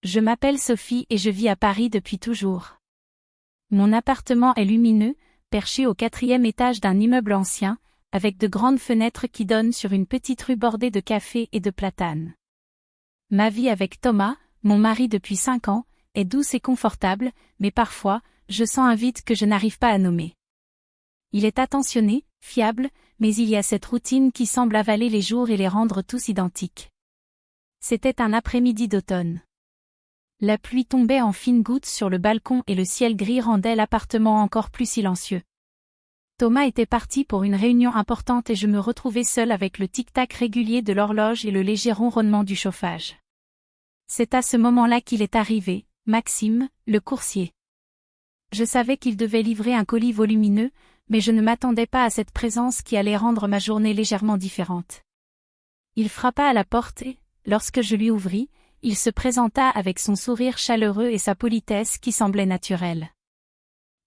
Je m'appelle Sophie et je vis à Paris depuis toujours. Mon appartement est lumineux, perché au 4e étage d'un immeuble ancien, avec de grandes fenêtres qui donnent sur une petite rue bordée de cafés et de platanes. Ma vie avec Thomas, mon mari depuis 5 ans, est douce et confortable, mais parfois, je sens un vide que je n'arrive pas à nommer. Il est attentionné, fiable, mais il y a cette routine qui semble avaler les jours et les rendre tous identiques. C'était un après-midi d'automne. La pluie tombait en fines gouttes sur le balcon et le ciel gris rendait l'appartement encore plus silencieux. Thomas était parti pour une réunion importante et je me retrouvais seule avec le tic-tac régulier de l'horloge et le léger ronronnement du chauffage. C'est à ce moment-là qu'il est arrivé, Maxime, le coursier. Je savais qu'il devait livrer un colis volumineux, mais je ne m'attendais pas à cette présence qui allait rendre ma journée légèrement différente. Il frappa à la porte et, lorsque je lui ouvris, il se présenta avec son sourire chaleureux et sa politesse qui semblait naturelle.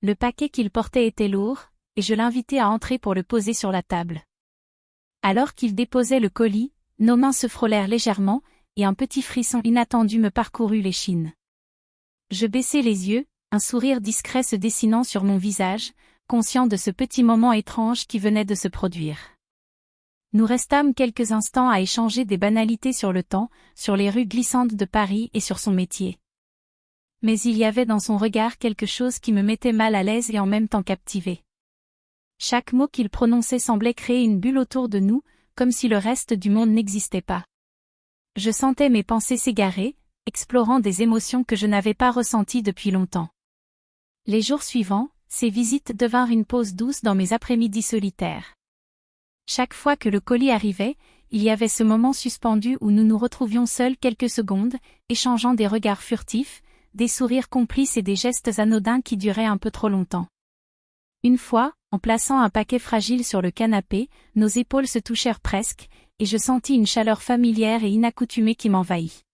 Le paquet qu'il portait était lourd, et je l'invitai à entrer pour le poser sur la table. Alors qu'il déposait le colis, nos mains se frôlèrent légèrement, et un petit frisson inattendu me parcourut l'échine. Je baissai les yeux, un sourire discret se dessinant sur mon visage, conscient de ce petit moment étrange qui venait de se produire. Nous restâmes quelques instants à échanger des banalités sur le temps, sur les rues glissantes de Paris et sur son métier. Mais il y avait dans son regard quelque chose qui me mettait mal à l'aise et en même temps captivée. Chaque mot qu'il prononçait semblait créer une bulle autour de nous, comme si le reste du monde n'existait pas. Je sentais mes pensées s'égarer, explorant des émotions que je n'avais pas ressenties depuis longtemps. Les jours suivants, ces visites devinrent une pause douce dans mes après-midi solitaires. Chaque fois que le colis arrivait, il y avait ce moment suspendu où nous nous retrouvions seuls quelques secondes, échangeant des regards furtifs, des sourires complices et des gestes anodins qui duraient un peu trop longtemps. Une fois, en plaçant un paquet fragile sur le canapé, nos épaules se touchèrent presque, et je sentis une chaleur familière et inaccoutumée qui m'envahit.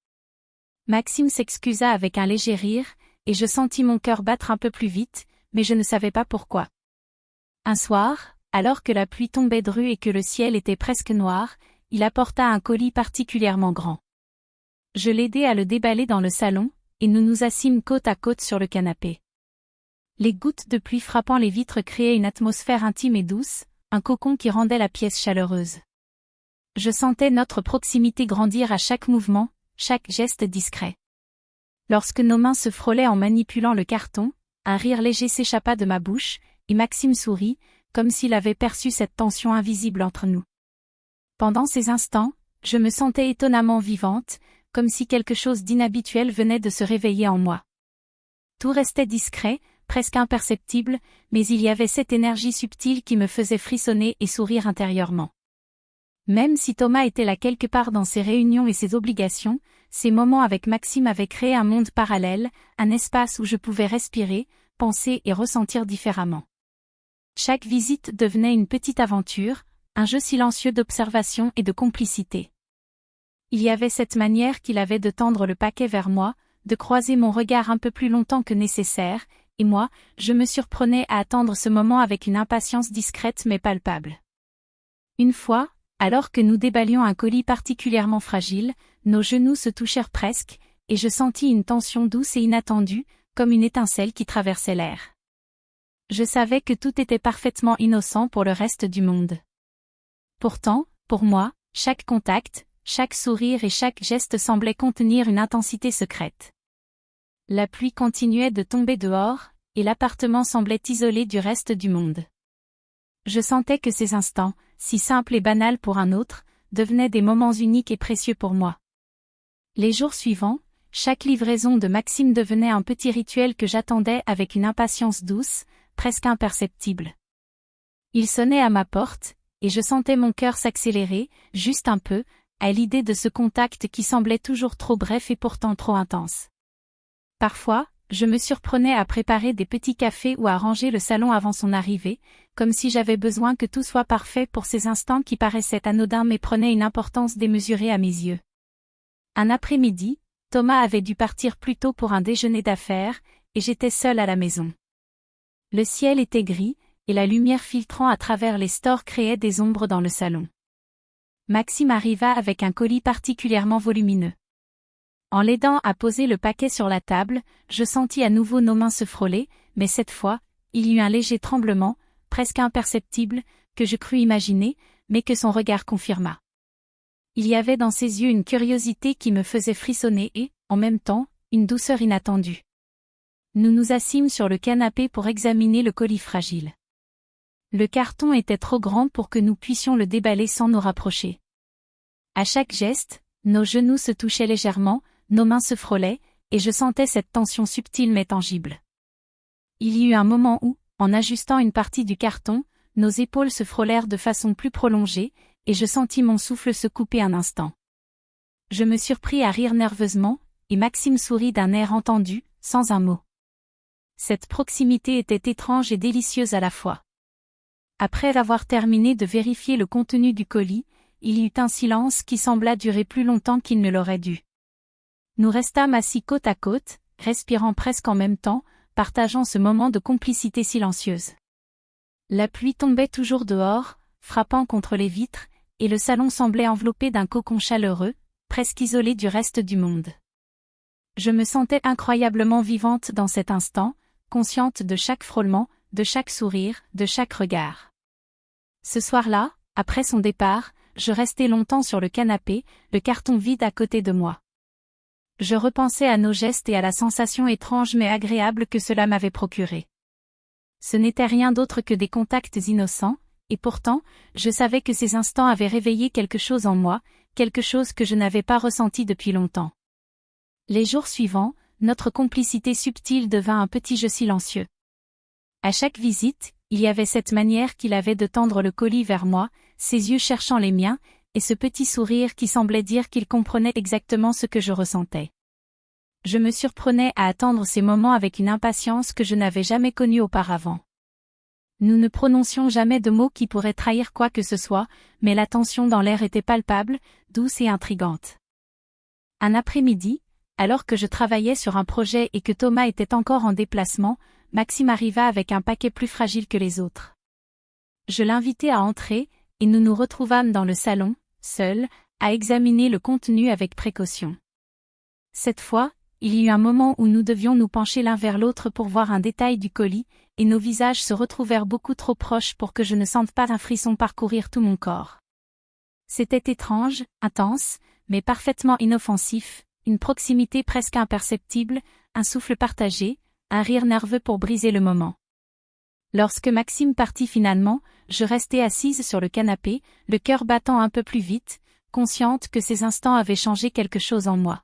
Maxime s'excusa avec un léger rire, et je sentis mon cœur battre un peu plus vite, mais je ne savais pas pourquoi. Un soir, alors que la pluie tombait dru et que le ciel était presque noir, il apporta un colis particulièrement grand. Je l'aidai à le déballer dans le salon, et nous nous assîmes côte à côte sur le canapé. Les gouttes de pluie frappant les vitres créaient une atmosphère intime et douce, un cocon qui rendait la pièce chaleureuse. Je sentais notre proximité grandir à chaque mouvement, chaque geste discret. Lorsque nos mains se frôlaient en manipulant le carton, un rire léger s'échappa de ma bouche, et Maxime sourit, comme s'il avait perçu cette tension invisible entre nous. Pendant ces instants, je me sentais étonnamment vivante, comme si quelque chose d'inhabituel venait de se réveiller en moi. Tout restait discret, presque imperceptible, mais il y avait cette énergie subtile qui me faisait frissonner et sourire intérieurement. Même si Thomas était là quelque part dans ses réunions et ses obligations, ces moments avec Maxime avaient créé un monde parallèle, un espace où je pouvais respirer, penser et ressentir différemment. Chaque visite devenait une petite aventure, un jeu silencieux d'observation et de complicité. Il y avait cette manière qu'il avait de tendre le paquet vers moi, de croiser mon regard un peu plus longtemps que nécessaire, et moi, je me surprenais à attendre ce moment avec une impatience discrète mais palpable. Une fois, alors que nous déballions un colis particulièrement fragile, nos genoux se touchèrent presque, et je sentis une tension douce et inattendue, comme une étincelle qui traversait l'air. Je savais que tout était parfaitement innocent pour le reste du monde. Pourtant, pour moi, chaque contact, chaque sourire et chaque geste semblait contenir une intensité secrète. La pluie continuait de tomber dehors, et l'appartement semblait isolé du reste du monde. Je sentais que ces instants, si simples et banals pour un autre, devenaient des moments uniques et précieux pour moi. Les jours suivants, chaque livraison de Maxime devenait un petit rituel que j'attendais avec une impatience douce, presque imperceptible. Il sonnait à ma porte, et je sentais mon cœur s'accélérer, juste un peu, à l'idée de ce contact qui semblait toujours trop bref et pourtant trop intense. Parfois, je me surprenais à préparer des petits cafés ou à ranger le salon avant son arrivée, comme si j'avais besoin que tout soit parfait pour ces instants qui paraissaient anodins mais prenaient une importance démesurée à mes yeux. Un après-midi, Thomas avait dû partir plus tôt pour un déjeuner d'affaires, et j'étais seule à la maison. Le ciel était gris, et la lumière filtrant à travers les stores créait des ombres dans le salon. Maxime arriva avec un colis particulièrement volumineux. En l'aidant à poser le paquet sur la table, je sentis à nouveau nos mains se frôler, mais cette fois, il y eut un léger tremblement, presque imperceptible, que je crus imaginer, mais que son regard confirma. Il y avait dans ses yeux une curiosité qui me faisait frissonner et, en même temps, une douceur inattendue. Nous nous assîmes sur le canapé pour examiner le colis fragile. Le carton était trop grand pour que nous puissions le déballer sans nous rapprocher. À chaque geste, nos genoux se touchaient légèrement, nos mains se frôlaient, et je sentais cette tension subtile mais tangible. Il y eut un moment où, en ajustant une partie du carton, nos épaules se frôlèrent de façon plus prolongée, et je sentis mon souffle se couper un instant. Je me surpris à rire nerveusement, et Maxime sourit d'un air entendu, sans un mot. Cette proximité était étrange et délicieuse à la fois. Après avoir terminé de vérifier le contenu du colis, il y eut un silence qui sembla durer plus longtemps qu'il ne l'aurait dû. Nous restâmes assis côte à côte, respirant presque en même temps, partageant ce moment de complicité silencieuse. La pluie tombait toujours dehors, frappant contre les vitres, et le salon semblait enveloppé d'un cocon chaleureux, presque isolé du reste du monde. Je me sentais incroyablement vivante dans cet instant, consciente de chaque frôlement, de chaque sourire, de chaque regard. Ce soir-là, après son départ, je restai longtemps sur le canapé, le carton vide à côté de moi. Je repensais à nos gestes et à la sensation étrange mais agréable que cela m'avait procurée. Ce n'était rien d'autre que des contacts innocents, et pourtant, je savais que ces instants avaient réveillé quelque chose en moi, quelque chose que je n'avais pas ressenti depuis longtemps. Les jours suivants, notre complicité subtile devint un petit jeu silencieux. À chaque visite, il y avait cette manière qu'il avait de tendre le colis vers moi, ses yeux cherchant les miens, et ce petit sourire qui semblait dire qu'il comprenait exactement ce que je ressentais. Je me surprenais à attendre ces moments avec une impatience que je n'avais jamais connue auparavant. Nous ne prononcions jamais de mots qui pourraient trahir quoi que ce soit, mais la tension dans l'air était palpable, douce et intrigante. Un après-midi, alors que je travaillais sur un projet et que Thomas était encore en déplacement, Maxime arriva avec un paquet plus fragile que les autres. Je l'invitai à entrer, et nous nous retrouvâmes dans le salon, seuls, à examiner le contenu avec précaution. Cette fois, il y eut un moment où nous devions nous pencher l'un vers l'autre pour voir un détail du colis, et nos visages se retrouvèrent beaucoup trop proches pour que je ne sente pas un frisson parcourir tout mon corps. C'était étrange, intense, mais parfaitement inoffensif, une proximité presque imperceptible, un souffle partagé, un rire nerveux pour briser le moment. Lorsque Maxime partit finalement, je restai assise sur le canapé, le cœur battant un peu plus vite, consciente que ces instants avaient changé quelque chose en moi.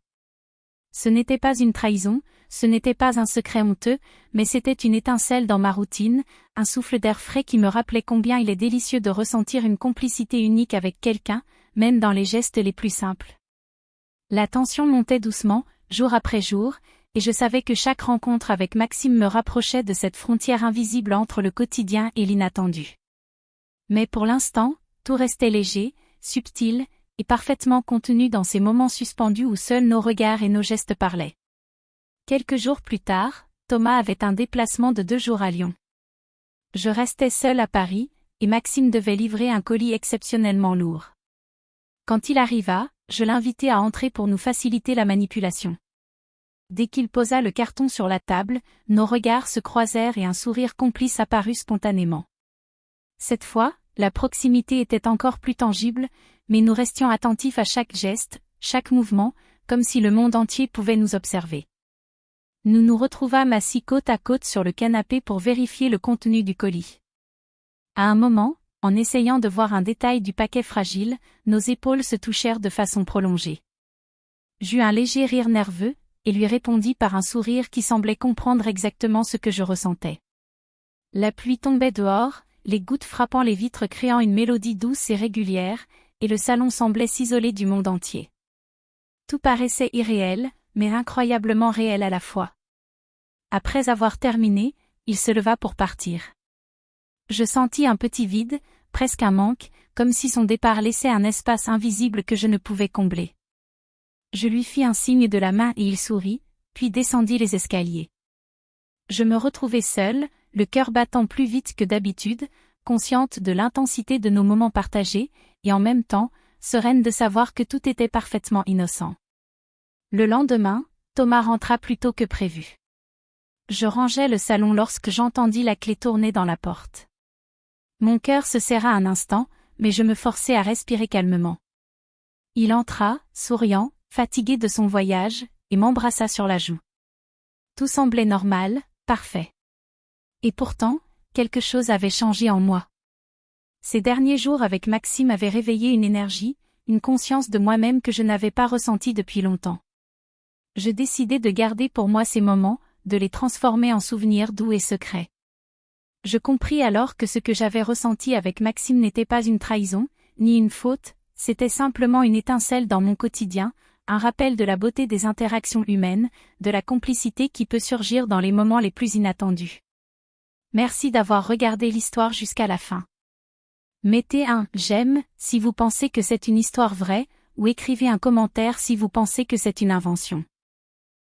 Ce n'était pas une trahison, ce n'était pas un secret honteux, mais c'était une étincelle dans ma routine, un souffle d'air frais qui me rappelait combien il est délicieux de ressentir une complicité unique avec quelqu'un, même dans les gestes les plus simples. La tension montait doucement, jour après jour, et je savais que chaque rencontre avec Maxime me rapprochait de cette frontière invisible entre le quotidien et l'inattendu. Mais pour l'instant, tout restait léger, subtil, et parfaitement contenu dans ces moments suspendus où seuls nos regards et nos gestes parlaient. Quelques jours plus tard, Thomas avait un déplacement de 2 jours à Lyon. Je restais seule à Paris, et Maxime devait livrer un colis exceptionnellement lourd. Quand il arriva, je l'invitai à entrer pour nous faciliter la manipulation. Dès qu'il posa le carton sur la table, nos regards se croisèrent et un sourire complice apparut spontanément. Cette fois, la proximité était encore plus tangible, mais nous restions attentifs à chaque geste, chaque mouvement, comme si le monde entier pouvait nous observer. Nous nous retrouvâmes assis côte à côte sur le canapé pour vérifier le contenu du colis. À un moment, en essayant de voir un détail du paquet fragile, nos épaules se touchèrent de façon prolongée. J'eus un léger rire nerveux, et lui répondis par un sourire qui semblait comprendre exactement ce que je ressentais. La pluie tombait dehors, les gouttes frappant les vitres créant une mélodie douce et régulière, et le salon semblait s'isoler du monde entier. Tout paraissait irréel, mais incroyablement réel à la fois. Après avoir terminé, il se leva pour partir. Je sentis un petit vide, presque un manque, comme si son départ laissait un espace invisible que je ne pouvais combler. Je lui fis un signe de la main et il sourit, puis descendit les escaliers. Je me retrouvai seule, le cœur battant plus vite que d'habitude, consciente de l'intensité de nos moments partagés, et en même temps, sereine de savoir que tout était parfaitement innocent. Le lendemain, Thomas rentra plus tôt que prévu. Je rangeais le salon lorsque j'entendis la clé tourner dans la porte. Mon cœur se serra un instant, mais je me forçai à respirer calmement. Il entra, souriant, fatigué de son voyage, et m'embrassa sur la joue. Tout semblait normal, parfait. Et pourtant, quelque chose avait changé en moi. Ces derniers jours avec Maxime avaient réveillé une énergie, une conscience de moi-même que je n'avais pas ressentie depuis longtemps. Je décidai de garder pour moi ces moments, de les transformer en souvenirs doux et secrets. Je compris alors que ce que j'avais ressenti avec Maxime n'était pas une trahison, ni une faute, c'était simplement une étincelle dans mon quotidien, un rappel de la beauté des interactions humaines, de la complicité qui peut surgir dans les moments les plus inattendus. Merci d'avoir regardé l'histoire jusqu'à la fin. Mettez un « j'aime » si vous pensez que c'est une histoire vraie, ou écrivez un commentaire si vous pensez que c'est une invention.